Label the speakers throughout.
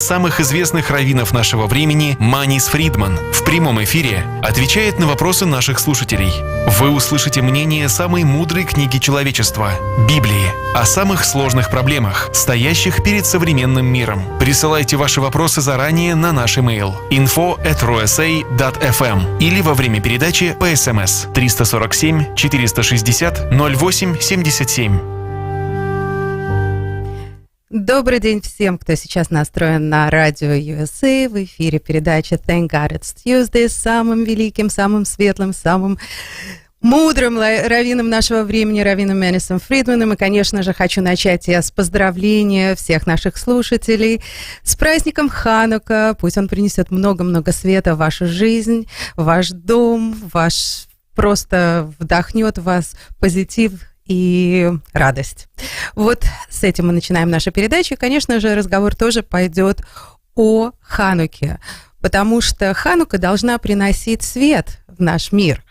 Speaker 1: самых известных раввинов нашего времени Манис Фридман в прямом эфире отвечает на вопросы наших слушателей. Вы услышите мнение самой мудрой книги человечества – Библии, о самых сложных проблемах, стоящих перед современным миром. Присылайте ваши вопросы заранее на наш имейл info@rusa.fm или во время передачи по СМС 347 460 08 77.
Speaker 2: Добрый день всем, кто сейчас настроен на радио USA. В эфире передача Thank God It's Tuesday с самым великим, самым светлым, самым мудрым раввином нашего времени, раввином Манисом Фридманом. И, конечно же, хочу начать я с поздравления всех наших слушателей с праздником Ханука. Пусть он принесет много-много света в вашу жизнь, в ваш дом, просто вдохнет в вас позитив и радость. Вот с этим мы начинаем нашу передачу. И, конечно же, разговор тоже пойдет о Хануке, потому что Ханука должна приносить свет в наш мир.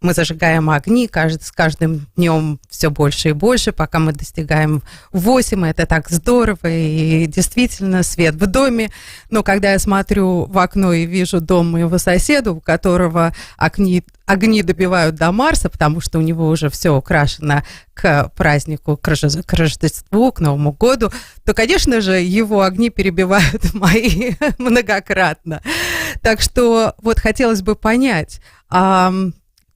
Speaker 2: Мы зажигаем огни с каждым днем все больше и больше, пока мы достигаем 8, это так здорово, и действительно свет в доме. Но когда я смотрю в окно и вижу дом моего соседа, у которого огни добивают до Марса, потому что у него уже все украшено к празднику, к Рождеству, к Новому году, то, конечно же, его огни перебивают мои многократно. Так что вот хотелось бы понять,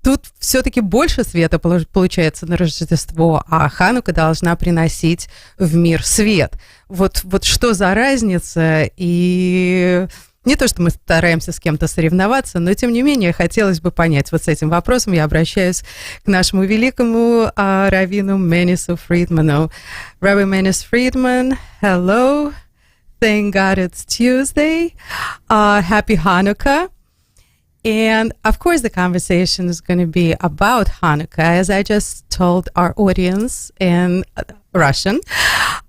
Speaker 2: тут все-таки больше света получается на Рождество, а Ханука должна приносить в мир свет. Вот что за разница? И не то, что мы стараемся с кем-то соревноваться, но тем не менее хотелось бы понять. Вот с этим вопросом я обращаюсь к нашему великому раввину Манису Фридману. Rabbi Manis Friedman, hello. Thank God it's Tuesday. Happy Hanukkah. And, of course, the conversation is going to be about Hanukkah, as I just told our audience in Russian.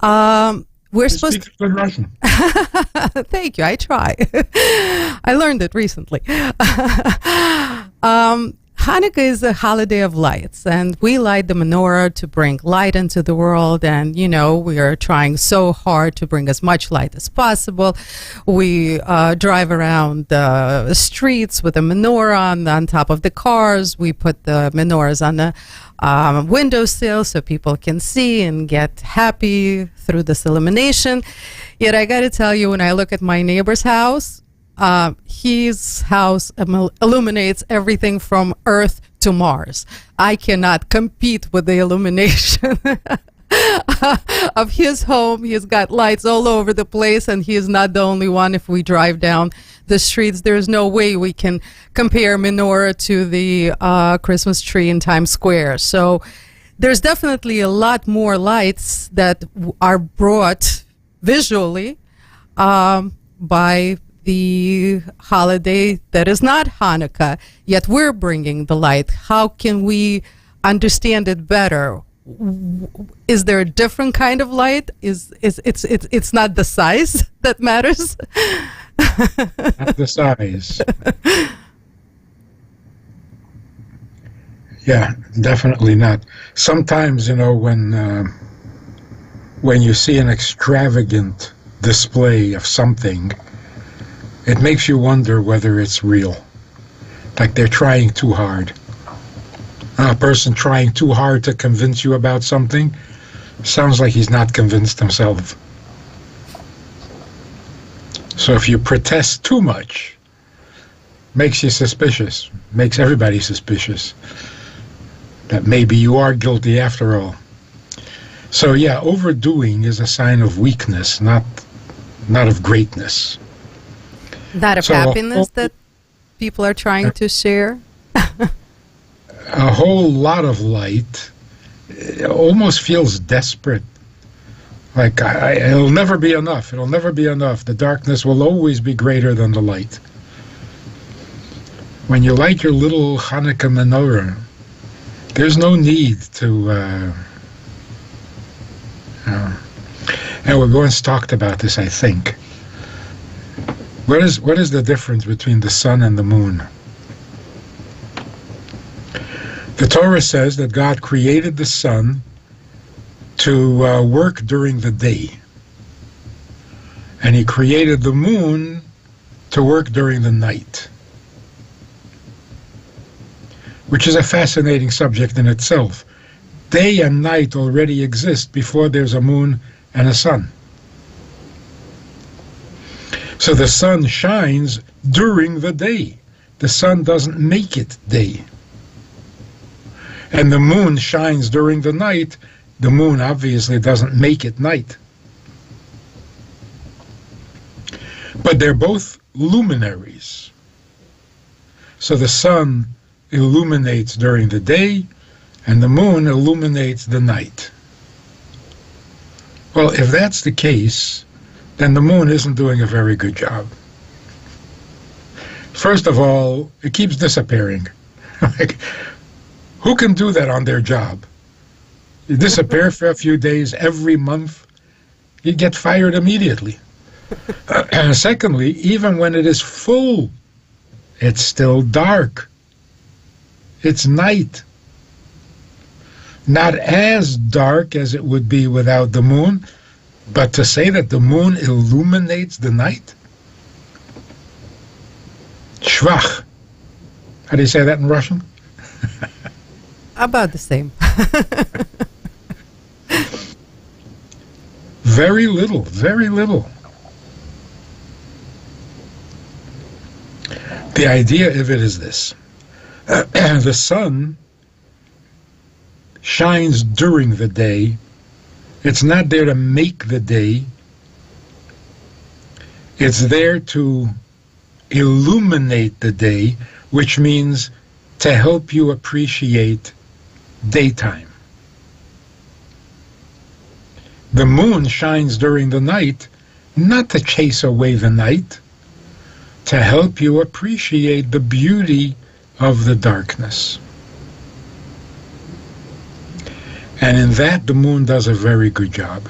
Speaker 2: We're supposed to...
Speaker 3: Good Russian.
Speaker 2: Thank you, I try. I learned it recently. Hanukkah is a holiday of lights, and we light the menorah to bring light into the world, and, you know, we are trying so hard to bring as much light as possible. We drive around the streets with a menorah on top of the cars. We put the menorahs on the windowsill so people can see and get happy through this illumination. Yet I got to tell you, when I look at my neighbor's house, his house illuminates everything from Earth to Mars. I cannot compete with the illumination of his home. He's got lights all over the place, and he is not the only one. If we drive down the streets, there's no way we can compare menorah to the Christmas tree in Times Square. So there's definitely a lot more lights that are brought visually by the holiday that is not Hanukkah, yet we're bringing the light. How can we understand it better? Is there a different kind of light? It's not the size that matters?
Speaker 3: Not the size. Yeah, definitely not. Sometimes, you know, when you see an extravagant display of something, it makes you wonder whether it's real. Like they're trying too hard. A person trying too hard to convince you about something sounds like he's not convinced himself. So if you protest too much, makes you suspicious, makes everybody suspicious that maybe you are guilty after all. So yeah, overdoing is a sign of weakness, not of greatness.
Speaker 2: Not of happiness that people are trying to share?
Speaker 3: A whole lot of light almost feels desperate. Like, it'll never be enough. It'll never be enough. The darkness will always be greater than the light. When you light your little Hanukkah menorah, there's no need to... and we once talked about this, I think. What is the difference between the sun and the moon? The Torah says that God created the sun to work during the day. And he created the moon to work during the night, which is a fascinating subject in itself. Day and night already exist before there's a moon and a sun. So the sun shines during the day. The sun doesn't make it day. And the moon shines during the night. The moon obviously doesn't make it night. But they're both luminaries. So the sun illuminates during the day, and the moon illuminates the night. Well, if that's the case, then the moon isn't doing a very good job. First of all, it keeps disappearing. Like, who can do that on their job? You disappear for a few days every month, you get fired immediately. And secondly, even when it is full, it's still dark. It's night. Not as dark as it would be without the moon, but to say that the moon illuminates the night? Schwach. How do you say that in Russian?
Speaker 2: About the same.
Speaker 3: Very little, very little. The idea of it is this. The sun shines during the day. It's not there to make the day. It's there to illuminate the day, which means to help you appreciate daytime. The moon shines during the night, not to chase away the night, to help you appreciate the beauty of the darkness. And in that, the moon does a very good job.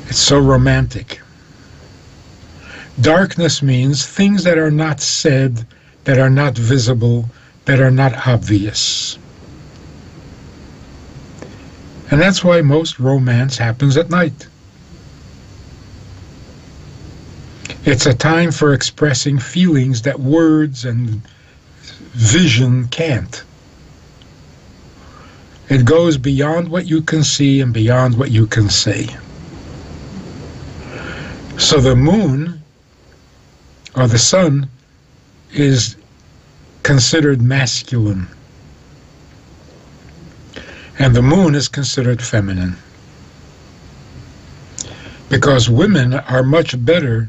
Speaker 3: It's so romantic. Darkness means things that are not said, that are not visible, that are not obvious. And that's why most romance happens at night. It's a time for expressing feelings that words and vision can't. It goes beyond what you can see and beyond what you can say. So the moon, or the sun, is considered masculine. And the moon is considered feminine. Because women are much better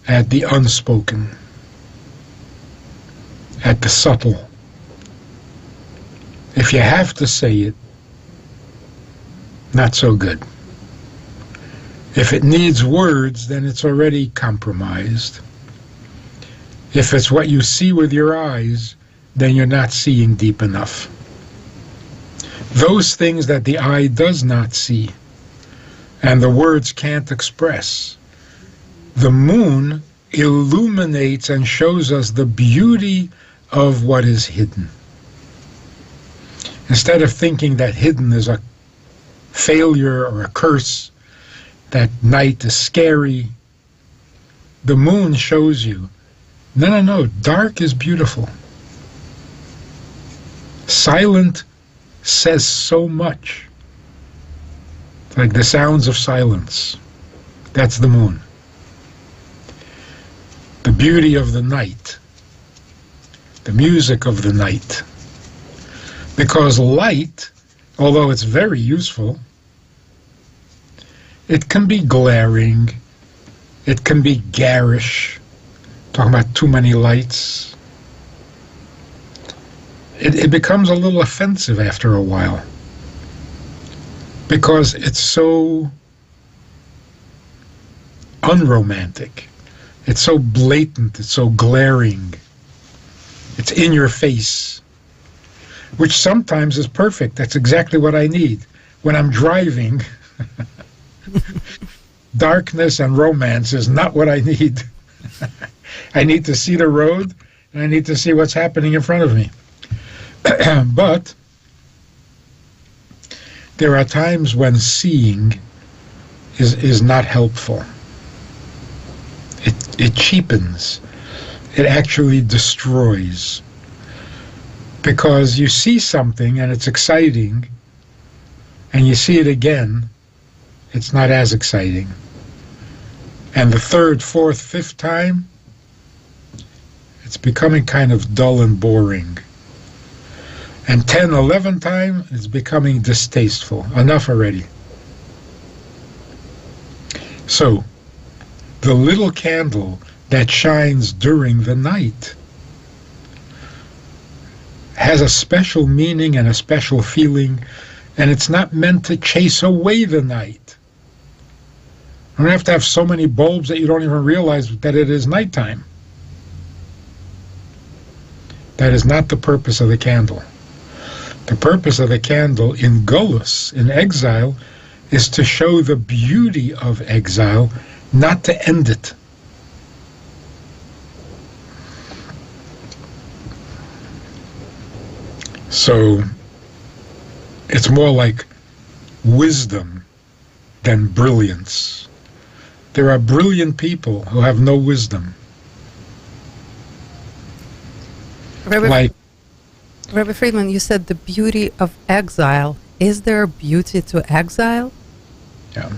Speaker 3: at the unspoken, at the subtle. If you have to say it, not so good. If it needs words, then it's already compromised. If it's what you see with your eyes, then you're not seeing deep enough. Those things that the eye does not see and the words can't express, the moon illuminates and shows us the beauty of what is hidden. Instead of thinking that hidden is a failure or a curse, that night is scary, the moon shows you, no, dark is beautiful. Silent says so much. It's like the sounds of silence. That's the moon. The beauty of the night. The music of the night. Because light, although it's very useful, it can be glaring, it can be garish, talking about too many lights. It becomes a little offensive after a while, because it's so unromantic, it's so blatant, it's so glaring, it's in your face, which sometimes is perfect. That's exactly what I need. When I'm driving, darkness and romance is not what I need. I need to see the road, and I need to see what's happening in front of me. But there are times when seeing is not helpful. It cheapens. It actually destroys. Because you see something and it's exciting, and you see it again, it's not as exciting. And the third, fourth, fifth time, it's becoming kind of dull and boring. And 10, 11 times, it's becoming distasteful. Enough already. So, the little candle that shines during the night has a special meaning and a special feeling, and it's not meant to chase away the night. You don't have to have so many bulbs that you don't even realize that it is nighttime. That is not the purpose of the candle. The purpose of the candle in Golus, in exile, is to show the beauty of exile, not to end it. So it's more like wisdom than brilliance. There are brilliant people who have no wisdom.
Speaker 2: Rabbi Friedman, you said the beauty of exile. Is there a beauty to exile?
Speaker 3: Yeah.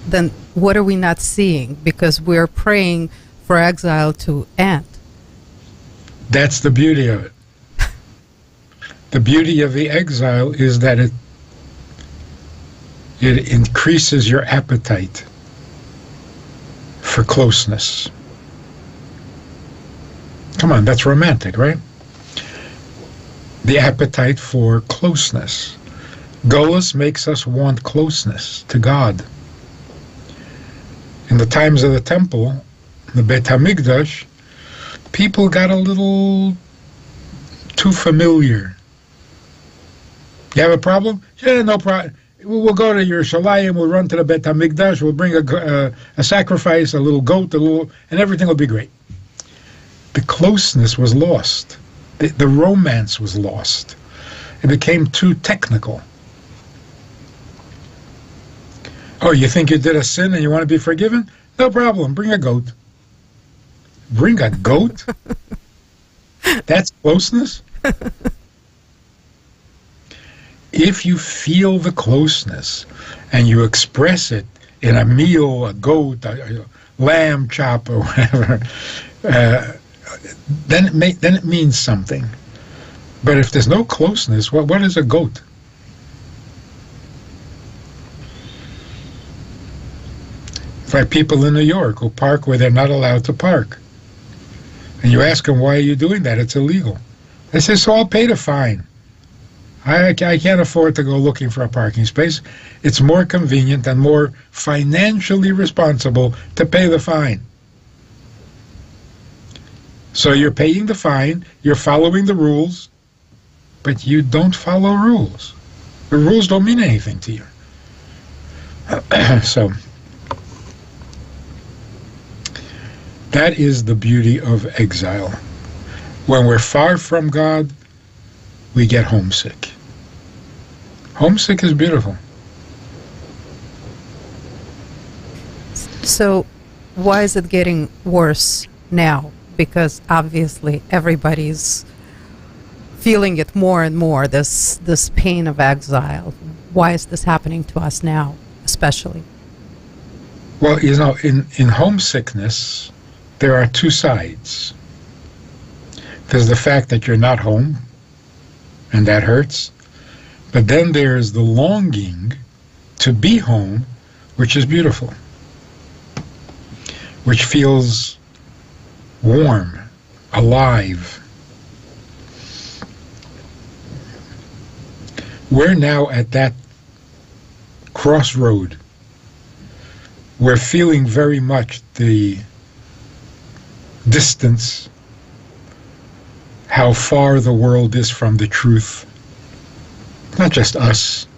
Speaker 2: Then what are we not seeing? Because we're praying for exile to end.
Speaker 3: That's the beauty of it. The beauty of the exile is that it increases your appetite for closeness. Come on, that's romantic, right? The appetite for closeness. Golus makes us want closeness to God. In the times of the temple, the Beit HaMikdash, people got a little too familiar. You have a problem? Yeah, no problem. We'll go to Yerushalayim, we'll run to the Beit HaMikdash, we'll bring a sacrifice, a little goat, and everything will be great. The closeness was lost. The romance was lost. It became too technical. Oh, you think you did a sin and you want to be forgiven? No problem, bring a goat. Bring a goat? That's closeness? If you feel the closeness and you express it in a meal, a goat, a lamb chop, or whatever, then it means something. But if there's no closeness, what is a goat? It's like people in New York who park where they're not allowed to park. And you ask them, why are you doing that? It's illegal. They say, so I'll pay the fine. I can't afford to go looking for a parking space. It's more convenient and more financially responsible to pay the fine. So you're paying the fine, you're following the rules, but you don't follow rules. The rules don't mean anything to you. So that is the beauty of exile. When we're far from God, we get homesick. Homesick is beautiful.
Speaker 2: So why is it getting worse now? Because obviously everybody's feeling it more and more, this pain of exile. Why is this happening to us now, especially?
Speaker 3: Well, in homesickness, there are two sides. There's the fact that you're not home, and that hurts. But then there's the longing to be home, which is beautiful, which feels warm, alive. We're now at that crossroad. We're feeling very much the distance, how far the world is from the truth. Not just us.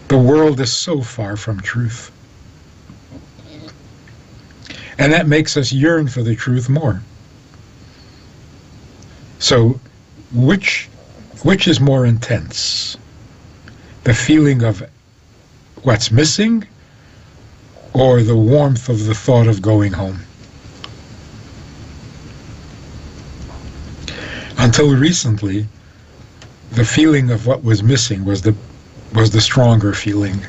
Speaker 3: The world is so far from truth. And that makes us yearn for the truth more. So, which is more intense? The feeling of what's missing or the warmth of the thought of going home. Until recently, the feeling of what was missing was the stronger feeling.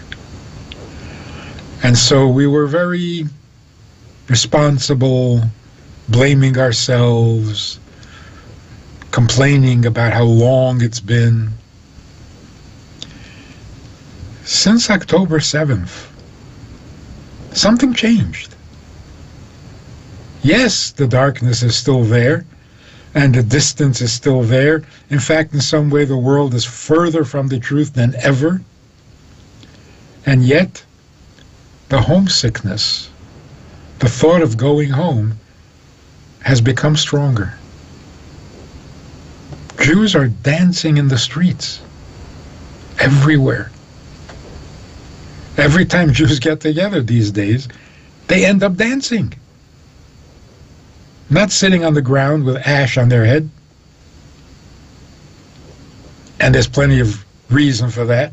Speaker 3: And so we were very responsible, blaming ourselves, complaining about how long it's been. Since October 7th, something changed. Yes, the darkness is still there, and the distance is still there. In fact, in some way, the world is further from the truth than ever. And yet, the homesickness, the thought of going home, has become stronger. Jews are dancing in the streets, everywhere. Every time Jews get together these days, they end up dancing. Not sitting on the ground with ash on their head. And there's plenty of reason for that.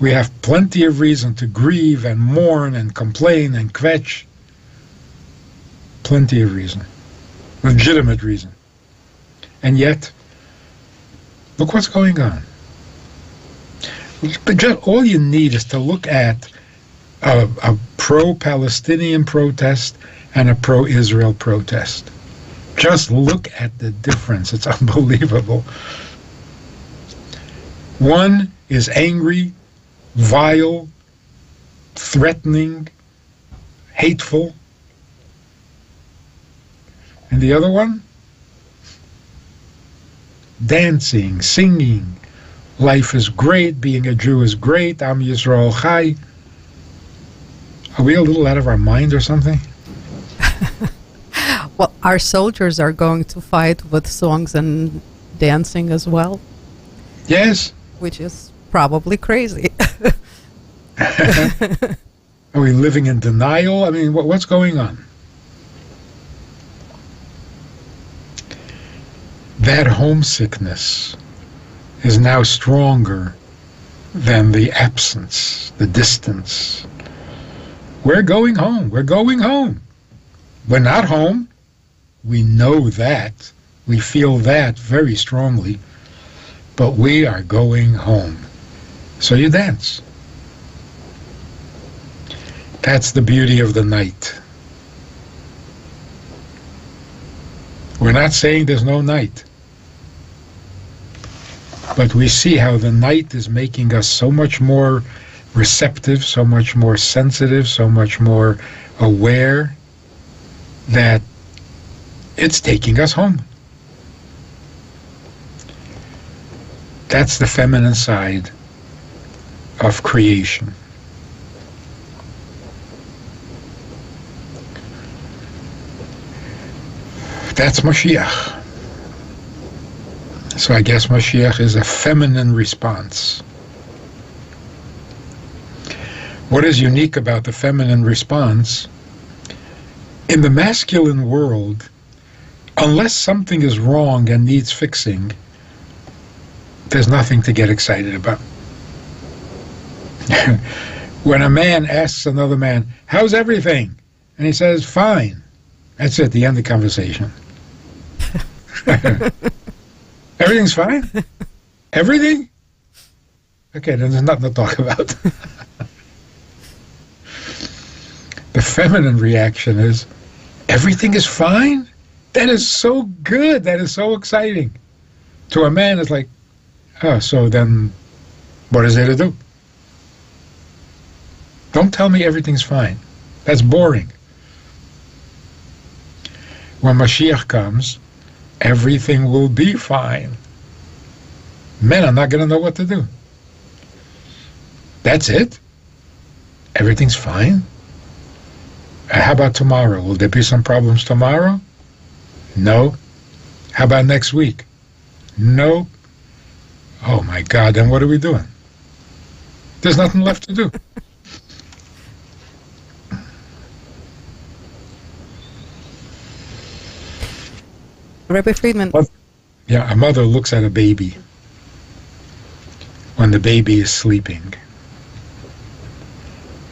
Speaker 3: We have plenty of reason to grieve and mourn and complain and kvetch. Plenty of reason. Legitimate reason. And yet, look what's going on. But just all you need is to look at a pro-Palestinian protest and a pro-Israel protest. Just look at the difference. It's unbelievable. One is angry, vile, threatening, hateful. And the other one? Dancing, singing. Life is great. Being a Jew is great. Am Yisrael Chai. Are we a little out of our mind or something?
Speaker 2: Well, our soldiers are going to fight with songs and dancing as well.
Speaker 3: Yes.
Speaker 2: Which is probably crazy.
Speaker 3: Are we living in denial? I mean, what's going on? That homesickness is now stronger than the absence, the distance. We're going home. We're going home. We're not home. We know that. We feel that very strongly. But we are going home. So you dance. That's the beauty of the night. We're not saying there's no night. But we see how the night is making us so much more receptive, so much more sensitive, so much more aware that it's taking us home. That's the feminine side of creation. That's Mashiach. So I guess Mashiach is a feminine response. What is unique about the feminine response? In the masculine world, unless something is wrong and needs fixing, there's nothing to get excited about. When a man asks another man, "How's everything?" and he says, "Fine," that's it, the end of the conversation. Everything's fine? Everything? Okay, then there's nothing to talk about. The feminine reaction is, everything is fine? That is so good. That is so exciting. To a man, it's like, oh, so then what is there to do? Don't tell me everything's fine. That's boring. When Mashiach comes, everything will be fine. Men are not going to know what to do. That's it? Everything's fine? How about tomorrow? Will there be some problems tomorrow? No. How about next week? No. Oh my God, then what are we doing? There's nothing left to do.
Speaker 2: Rabbi Friedman.
Speaker 3: Yeah, a mother looks at a baby when the baby is sleeping.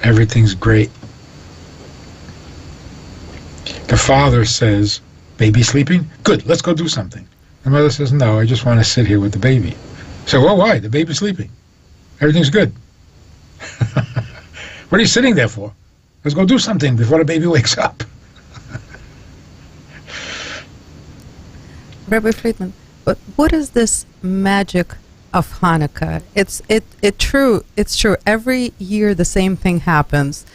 Speaker 3: Everything's great. The father says, baby sleeping? Good, let's go do something. The mother says, no, I just want to sit here with the baby. So, well, why? The baby's sleeping. Everything's good. What are you sitting there for? Let's go do something before the baby wakes up.
Speaker 2: Rabbi Friedman, but what is this magic of Hanukkah? It's true. Every year the same thing happens.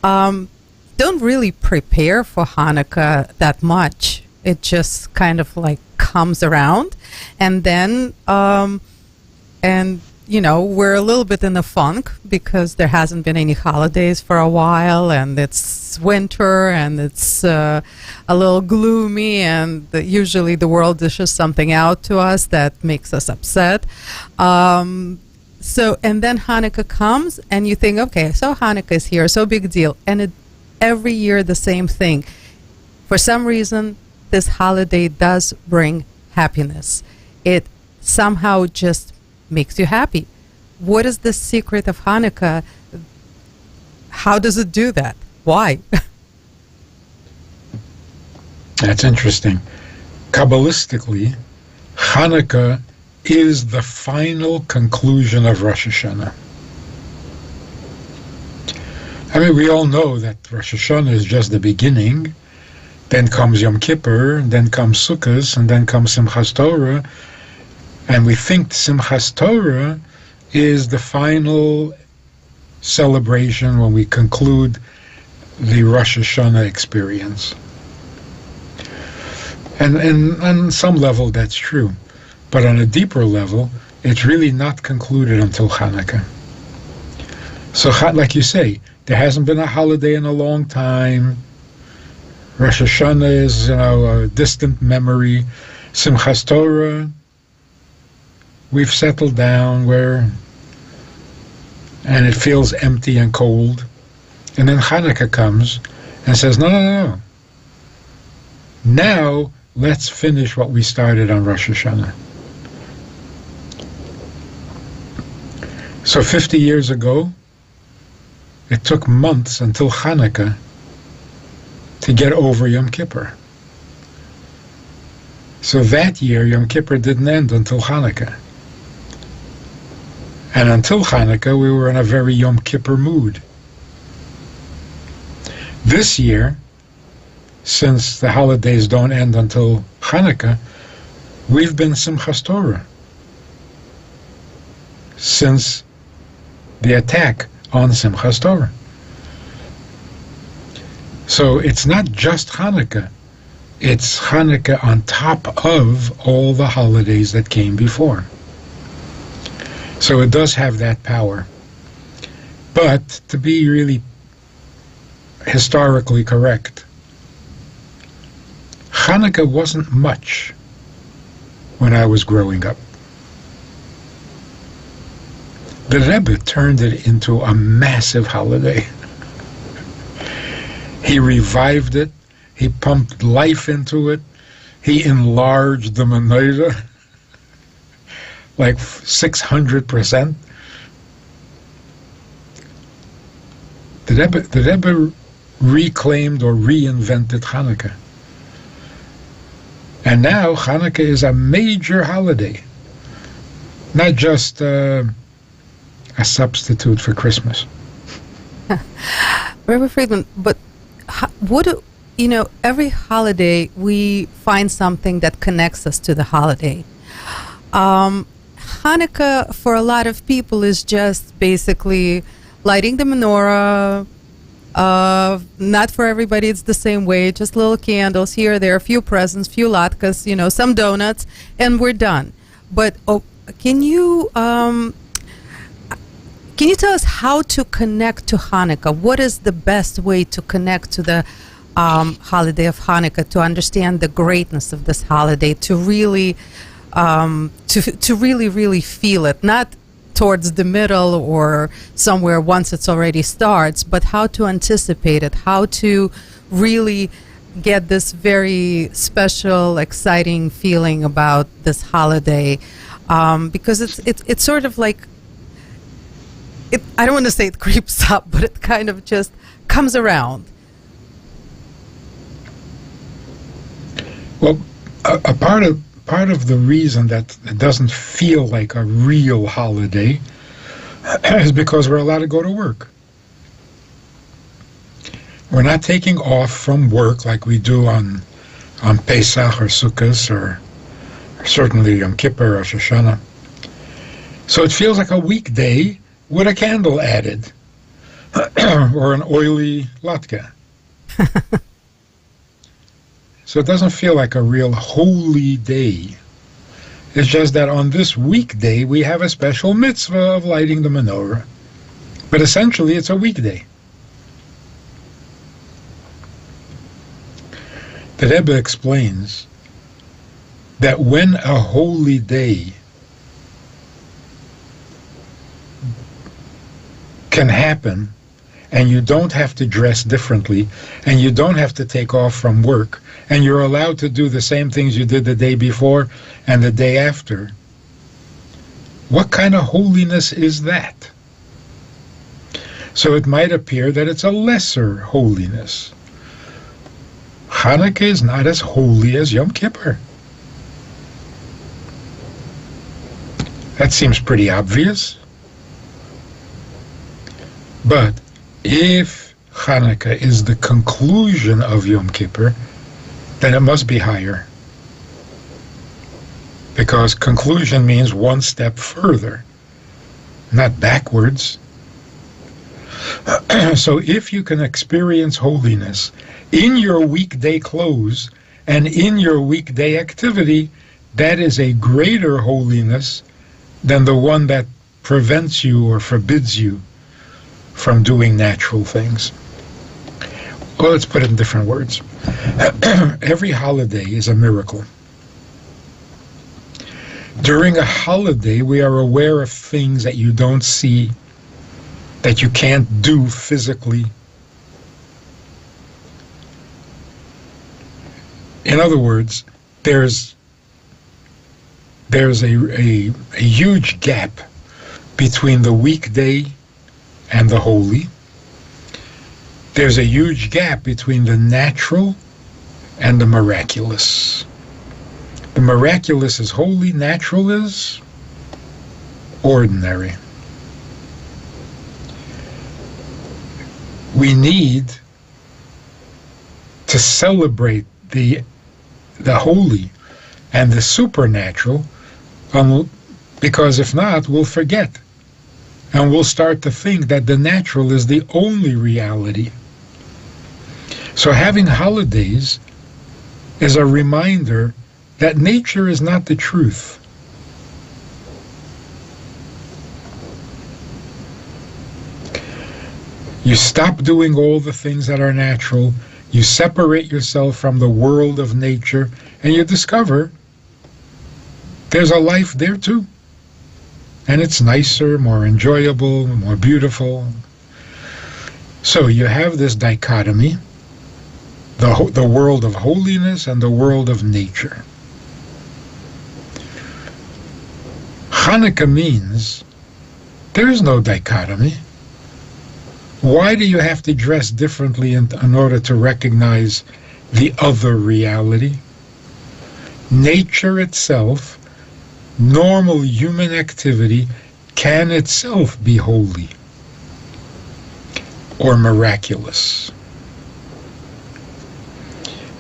Speaker 2: Don't really prepare for Hanukkah that much. It just kind of like comes around, and then we're a little bit in a funk because there hasn't been any holidays for a while, and it's winter, and it's a little gloomy, and usually the world dishes something out to us that makes us upset. And then Hanukkah comes, and you think, okay, so Hanukkah is here, so big deal, and every year the same thing. For some reason, this holiday does bring happiness. It somehow just makes you happy. What is the secret of Hanukkah? How does it do that? Why?
Speaker 3: That's interesting. Kabbalistically, Hanukkah is the final conclusion of Rosh Hashanah. I mean, we all know that Rosh Hashanah is just the beginning. Then comes Yom Kippur, and then comes Sukkot, and then comes Simchas Torah. And we think Simchas Torah is the final celebration when we conclude the Rosh Hashanah experience. And on some level that's true. But on a deeper level, it's really not concluded until Hanukkah. So like you say, there hasn't been a holiday in a long time. Rosh Hashanah is, a distant memory. Simchas Torah, we've settled down and it feels empty and cold. And then Hanukkah comes and says, no. Now, let's finish what we started on Rosh Hashanah. So 50 years ago, it took months until Hanukkah to get over Yom Kippur. So that year, Yom Kippur didn't end until Hanukkah. And until Hanukkah, we were in a very Yom Kippur mood. This year, since the holidays don't end until Hanukkah, we've been Simchas Torah since the attack on Simchas Torah. So it's not just Hanukkah, it's Hanukkah on top of all the holidays that came before. So it does have that power. But to be really historically correct, Hanukkah wasn't much when I was growing up. The Rebbe turned it into a massive holiday. He revived it. He pumped life into it. He enlarged the menorah like 600%. The Rebbe reclaimed or reinvented Hanukkah. And now Hanukkah is a major holiday, not just a substitute for Christmas.
Speaker 2: Rabbi Friedman, but every holiday we find something that connects us to the holiday. Hanukkah for a lot of people is just basically lighting the menorah. Not for everybody it's the same way, just little candles here, there, a few presents, few latkes, some donuts, and we're done. But can you tell us how to connect to Hanukkah? What is the best way to connect to the holiday of Hanukkah, to understand the greatness of this holiday, to really really feel it, not towards the middle or somewhere once it's already starts, but how to anticipate it, how to really get this very special, exciting feeling about this holiday, because it's sort of like I don't want to say it creeps up, but it kind of just comes around.
Speaker 3: Well, a part of the reason that it doesn't feel like a real holiday is because we're allowed to go to work. We're not taking off from work like we do on Pesach or Sukkot or certainly Yom Kippur or Rosh Hashanah. So it feels like a weekday with a candle added or an oily latke. So it doesn't feel like a real holy day. It's just that on this weekday we have a special mitzvah of lighting the menorah. But essentially it's a weekday. The Rebbe explains that when a holy day can happen and you don't have to dress differently and you don't have to take off from work and you're allowed to do the same things you did the day before and the day after, what kind of holiness is that? So it might appear that it's a lesser holiness. Hanukkah is not as holy as Yom Kippur. That seems pretty obvious. But if Hanukkah is the conclusion of Yom Kippur, then it must be higher. Because conclusion means one step further, not backwards. So if you can experience holiness in your weekday clothes and in your weekday activity, that is a greater holiness than the one that prevents you or forbids you from doing natural things. Well, let's put it in different words. Every holiday is a miracle. During a holiday, we are aware of things that you don't see, that you can't do physically. In other words, there's a huge gap between the weekday and the holy. There's a huge gap between the natural and the miraculous. The miraculous is holy, natural is ordinary. We need to celebrate the holy and the supernatural, because if not, we'll forget. And we'll start to think that the natural is the only reality. So having holidays is a reminder that nature is not the truth. You stop doing all the things that are natural, you separate yourself from the world of nature, and you discover there's a life there too. And it's nicer, more enjoyable, more beautiful. So you have this dichotomy, the world of holiness and the world of nature. Hanukkah means there is no dichotomy. Why do you have to dress differently in order to recognize the other reality? Nature itself, normal human activity, can itself be holy or miraculous.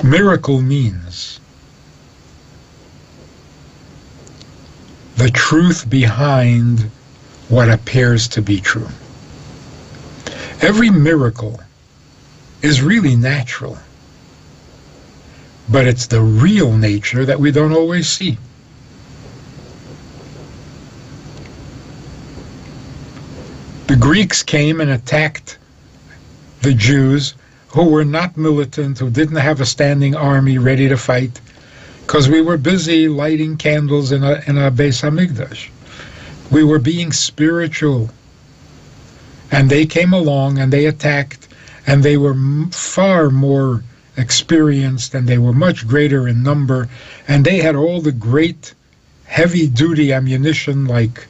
Speaker 3: Miracle means the truth behind what appears to be true. Every miracle is really natural, but it's the real nature that we don't always see. The Greeks came and attacked the Jews who were not militant, who didn't have a standing army ready to fight, because we were busy lighting candles in a Beis Hamikdash. We were being spiritual. And they came along and they attacked, and they were far more experienced, and they were much greater in number, and they had all the great heavy-duty ammunition like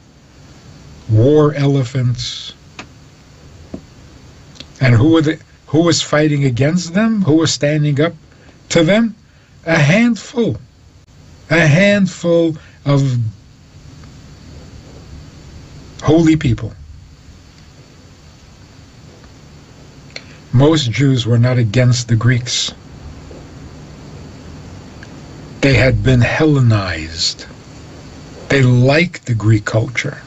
Speaker 3: war elephants, And who was fighting against them? Who was standing up to them? A handful of holy people. Most Jews were not against the Greeks. They had been Hellenized. They liked the Greek culture.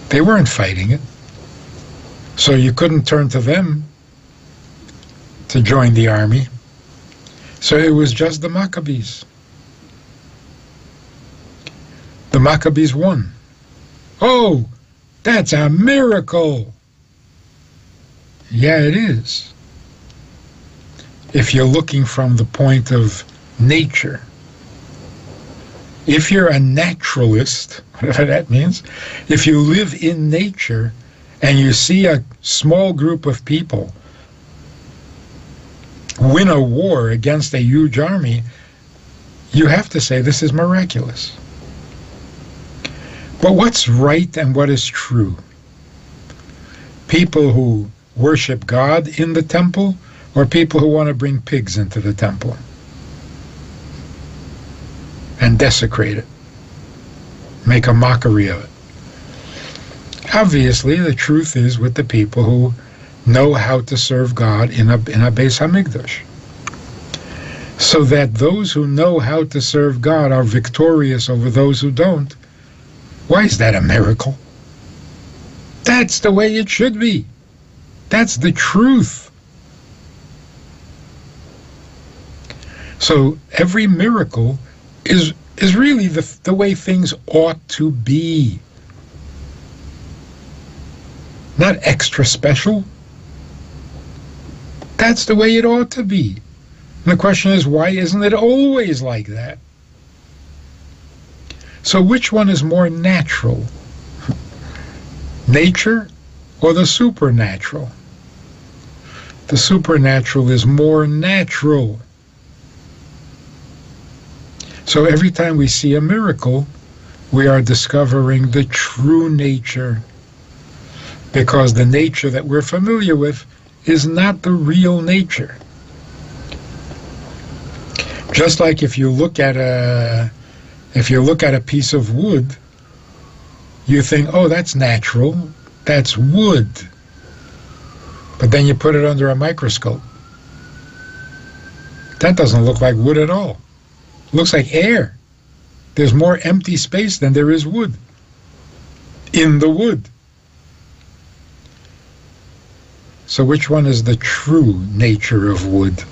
Speaker 3: They weren't fighting it. So you couldn't turn to them to join the army. So it was just the Maccabees. The Maccabees won. Oh, that's a miracle. Yeah, it is. If you're looking from the point of nature. If you're a naturalist, whatever that means, if you live in nature and you see a small group of people win a war against a huge army, you have to say this is miraculous. But what's right and what is true? People who worship God in the temple, or people who want to bring pigs into the temple and desecrate it, make a mockery of it? Obviously, the truth is with the people who know how to serve God in a Beis Hamikdash. So that those who know how to serve God are victorious over those who don't. Why is that a miracle? That's the way it should be. That's the truth. So every miracle is really the way things ought to be. Not extra special. That's the way it ought to be. And the question is, why isn't it always like that? So which one is more natural? Nature or the supernatural? The supernatural is more natural. So every time we see a miracle, we are discovering the true nature, because the nature that we're familiar with is not the real nature. Just like if you look at a piece of wood, you think, oh, that's natural, that's wood. But then you put it under a microscope. That doesn't look like wood at all. It looks like air. There's more empty space than there is wood in the wood. So which one is the true nature of wood?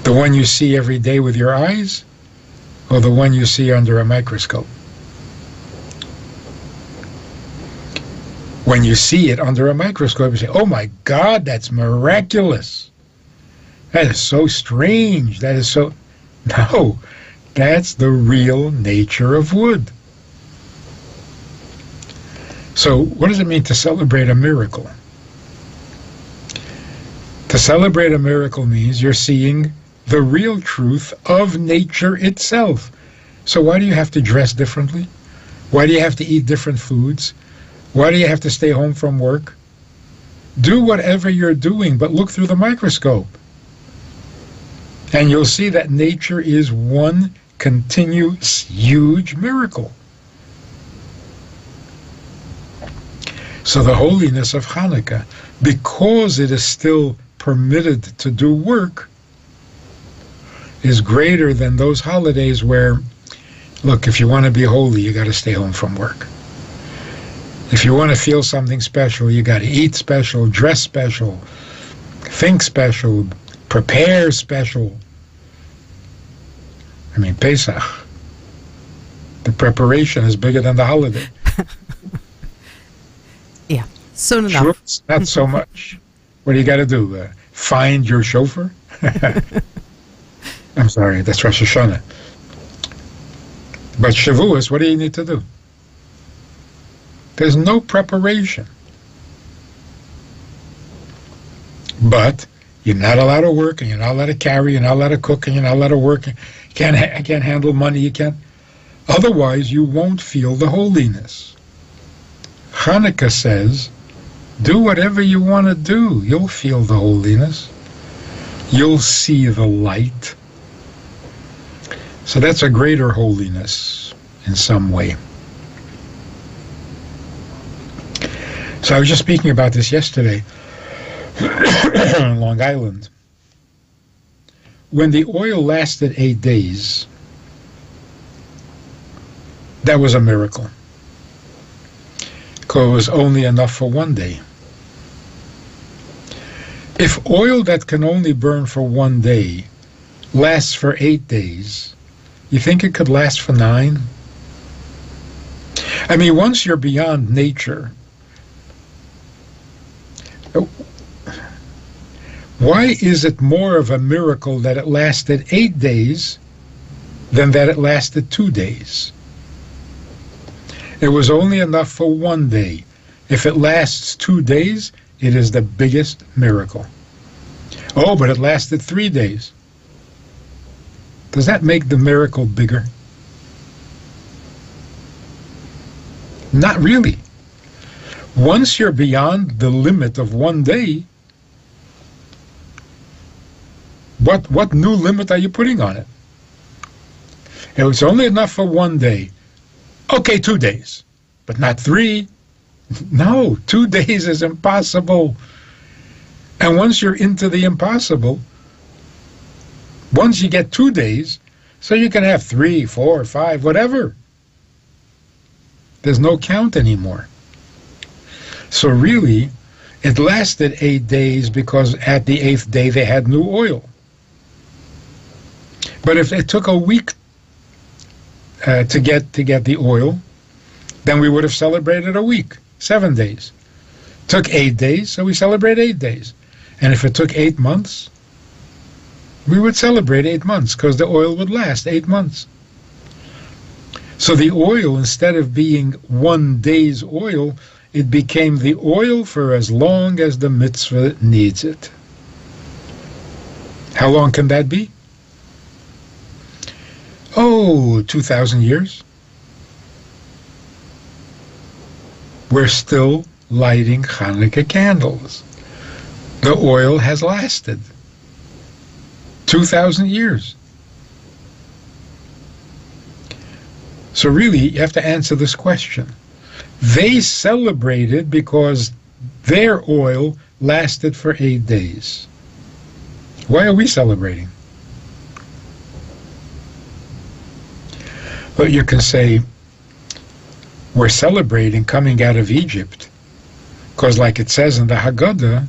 Speaker 3: The one you see every day with your eyes, or the one you see under a microscope? When you see it under a microscope, you say, oh my God, that's miraculous. That is so strange. That is so... No, that's the real nature of wood. So what does it mean to celebrate a miracle? To celebrate a miracle means you're seeing the real truth of nature itself. So why do you have to dress differently? Why do you have to eat different foods? Why do you have to stay home from work? Do whatever you're doing, but look through the microscope. And you'll see that nature is one continuous, huge miracle. So the holiness of Hanukkah, because it is still permitted to do work, is greater than those holidays where, look, if you want to be holy, you got to stay home from work. If you want to feel something special, you got to eat special, dress special, think special, prepare special. I mean, Pesach, the preparation is bigger than the holiday.
Speaker 2: Yeah, soon enough.
Speaker 3: Sure, not so much. What do you got to do? Find your chauffeur? I'm sorry, that's Rosh Hashanah. But Shavuos, what do you need to do? There's no preparation. But you're not allowed to work, and you're not allowed to carry, you're not allowed to cook, and you're not allowed to work. You can't handle money, you can't. Otherwise, you won't feel the holiness. Hanukkah says, Do whatever you want to do. You'll feel the holiness. You'll see the light. So that's a greater holiness in some way. So I was just speaking about this yesterday on Long Island. When the oil lasted 8 days, that was a miracle. Because it was only enough for 1 day. If oil that can only burn for 1 day lasts for 8 days, you think it could last for 9? I mean, once you're beyond nature, why is it more of a miracle that it lasted 8 days than that it lasted 2 days? It was only enough for 1 day. If it lasts 2 days, it is the biggest miracle. Oh, but it lasted 3 days. Does that make the miracle bigger? Not really. Once you're beyond the limit of 1 day, what new limit are you putting on it? It was only enough for 1 day. Okay, 2 days, but not 3. No, 2 days is impossible. And once you're into the impossible, once you get 2 days, so you can have 3, 4, 5, whatever. There's no count anymore. So really, it lasted 8 days because at the 8th day they had new oil. But if it took a week to get the oil, then we would have celebrated a week, 7 days. Took 8 days, so we celebrate 8 days. And if it took 8 months, we would celebrate 8 months because the oil would last 8 months. So the oil, instead of being 1 day's oil, it became the oil for as long as the mitzvah needs it. How long can that be? Oh, 2,000 years. We're still lighting Hanukkah candles. The oil has lasted 2,000 years. So really, you have to answer this question. They celebrated because their oil lasted for 8 days. Why are we celebrating? But you can say, we're celebrating coming out of Egypt, because like it says in the Haggadah,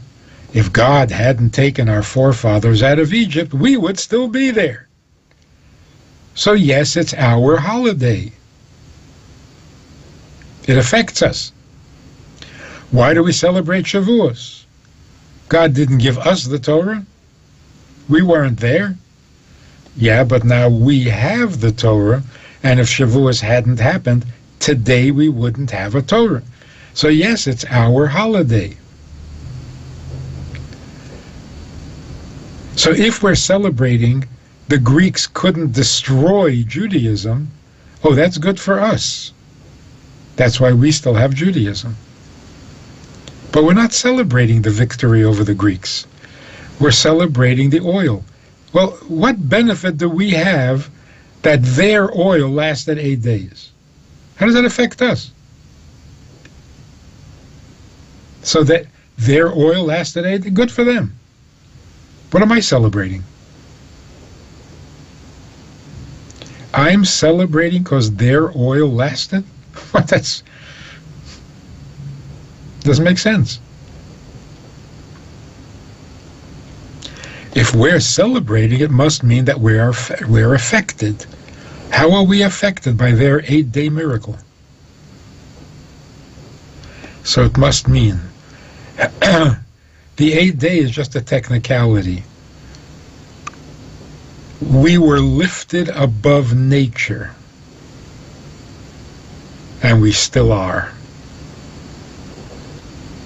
Speaker 3: if God hadn't taken our forefathers out of Egypt, we would still be there. So yes, it's our holiday. It affects us. Why do we celebrate Shavuos? God didn't give us the Torah. We weren't there. Yeah, but now we have the Torah, and if Shavuos hadn't happened, today we wouldn't have a Torah. So yes, it's our holiday. So if we're celebrating the Greeks couldn't destroy Judaism, oh, that's good for us. That's why we still have Judaism. But we're not celebrating the victory over the Greeks. We're celebrating the oil. Well, what benefit do we have that their oil lasted 8 days? How does that affect us? So that their oil lasted 8 days, good for them. What am I celebrating? I'm celebrating because their oil lasted? What? That's doesn't make sense. If we're celebrating, it must mean that we're affected. How are we affected by their 8-day miracle? So it must mean the 8 day is just a technicality. We were lifted above nature, and we still are.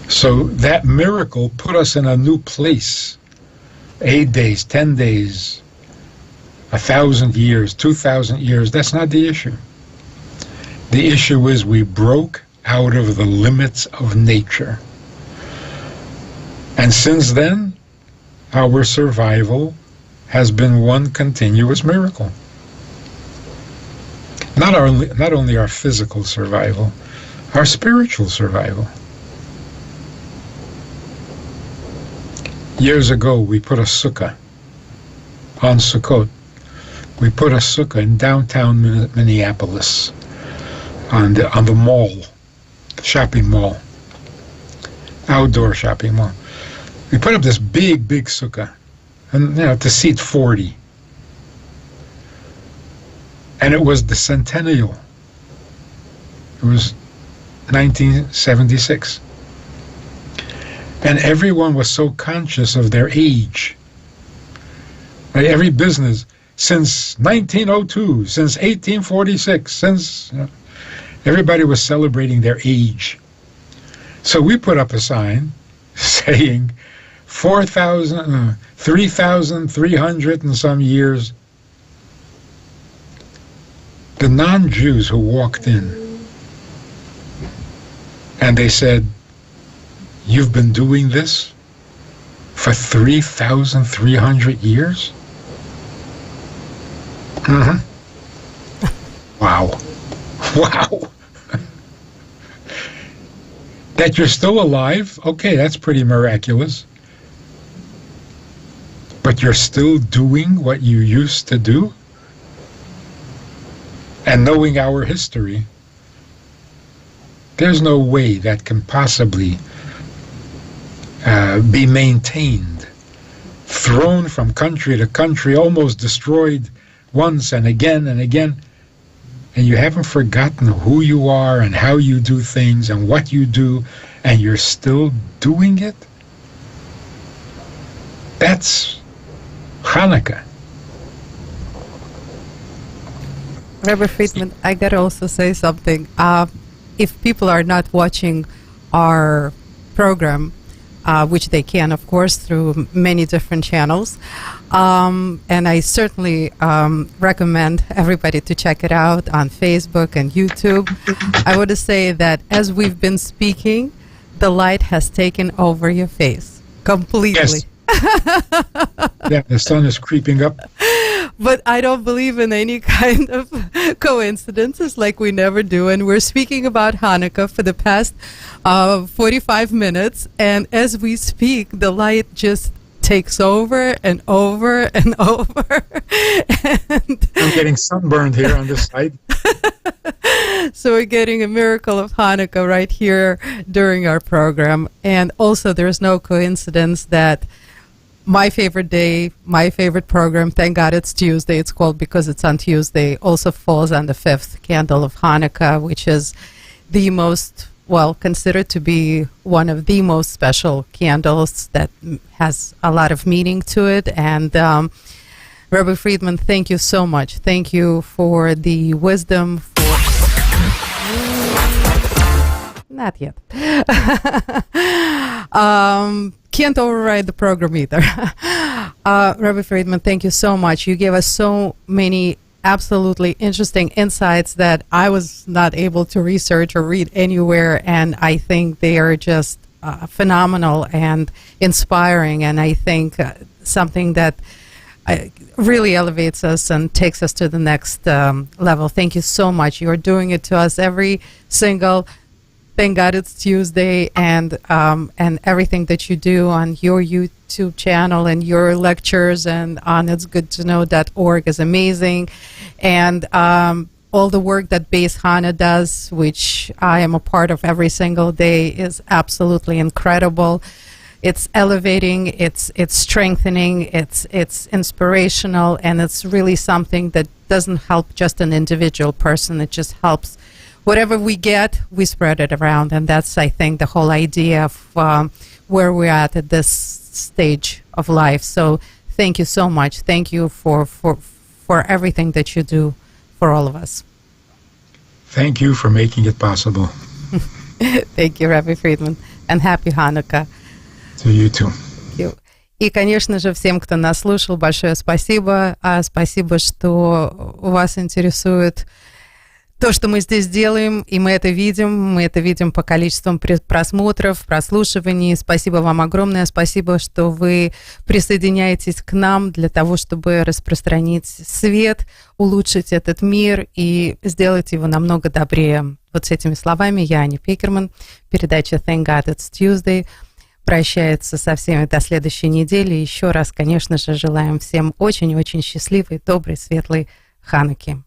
Speaker 3: So that miracle put us in a new place. 8 days, 10 days, 1,000 years, 2,000 years, that's not the issue. The issue is we broke out of the limits of nature. And since then, our survival has been one continuous miracle. Not only our physical survival, our spiritual survival. Years ago, we put a sukkah on Sukkot. We put a sukkah in downtown Minneapolis on the mall, shopping mall, outdoor shopping mall. We put up this big sukkah, and to seat 40. And it was the centennial. It was 1976. And everyone was so conscious of their age. Right? Every business since 1902, since 1846, everybody was celebrating their age. So we put up a sign saying 3,300 and some years. The non-Jews who walked in, and they said, "You've been doing this for 3,300 years?" Mm-hmm. Wow. Wow. That you're still alive? Okay, that's pretty miraculous. But you're still doing what you used to do? And knowing our history, there's no way that can possibly be maintained. Thrown from country to country, almost destroyed once and again, and you haven't forgotten who you are and how you do things and what you do, and you're still doing it? That's Hanukkah.
Speaker 2: Rabbi Friedman, I gotta also say something. If people are not watching our program, which they can, of course, through many different channels, and I certainly recommend everybody to check it out on Facebook and YouTube. I want to say that as we've been speaking, the light has taken over your face completely.
Speaker 3: Yes. Yeah, the sun is creeping up.
Speaker 2: But I don't believe in any kind of coincidences, like we never do. And we're speaking about Hanukkah for the past 45 minutes. And as we speak, the light just takes over and over and over. And
Speaker 3: I'm getting sunburned here on this side.
Speaker 2: so we're getting a miracle of Hanukkah right here during our program. And also, there's no coincidence that my favorite day, my favorite program, thank God it's Tuesday. It's called because it's on Tuesday. Also falls on the 5th candle of Hanukkah, which is the most, considered to be one of the most special candles that has a lot of meaning to it. And Rabbi Friedman, thank you so much. Thank you for the wisdom. Not yet. Can't override the program either. Rabbi Friedman, thank you so much. You gave us so many absolutely interesting insights that I was not able to research or read anywhere, and I think they are just phenomenal and inspiring, and I think something that really elevates us and takes us to the next level. Thank you so much. You are doing it to us every single thank God it's Tuesday, and everything that you do on your YouTube channel and your lectures and on itsgoodtoknow.org is amazing. And all the work that Beis Hana does, which I am a part of every single day, is absolutely incredible. It's elevating, it's strengthening, it's inspirational, and it's really something that doesn't help just an individual person. It just helps. Whatever we get, we spread it around, and that's, I think, the whole idea of where we're at this stage of life. So thank you so much. Thank you for everything that you do for all of us.
Speaker 3: Thank you for making it possible.
Speaker 2: Thank you, Rabbi Friedman, and happy Hanukkah.
Speaker 3: To you too.
Speaker 2: Thank you. И, конечно же, всем, кто нас слушал, большое спасибо. Спасибо, что вас интересует то, что мы здесь делаем, и мы это видим по количеству просмотров, прослушиваний. Спасибо вам огромное, спасибо, что вы присоединяетесь к нам для того, чтобы распространить свет, улучшить этот мир и сделать его намного добрее. Вот с этими словами я, Аня Пекерман, передача Thank God It's Tuesday, прощается со всеми до следующей недели. Еще раз, конечно же, желаем всем очень-очень счастливой, доброй, светлой Хануки.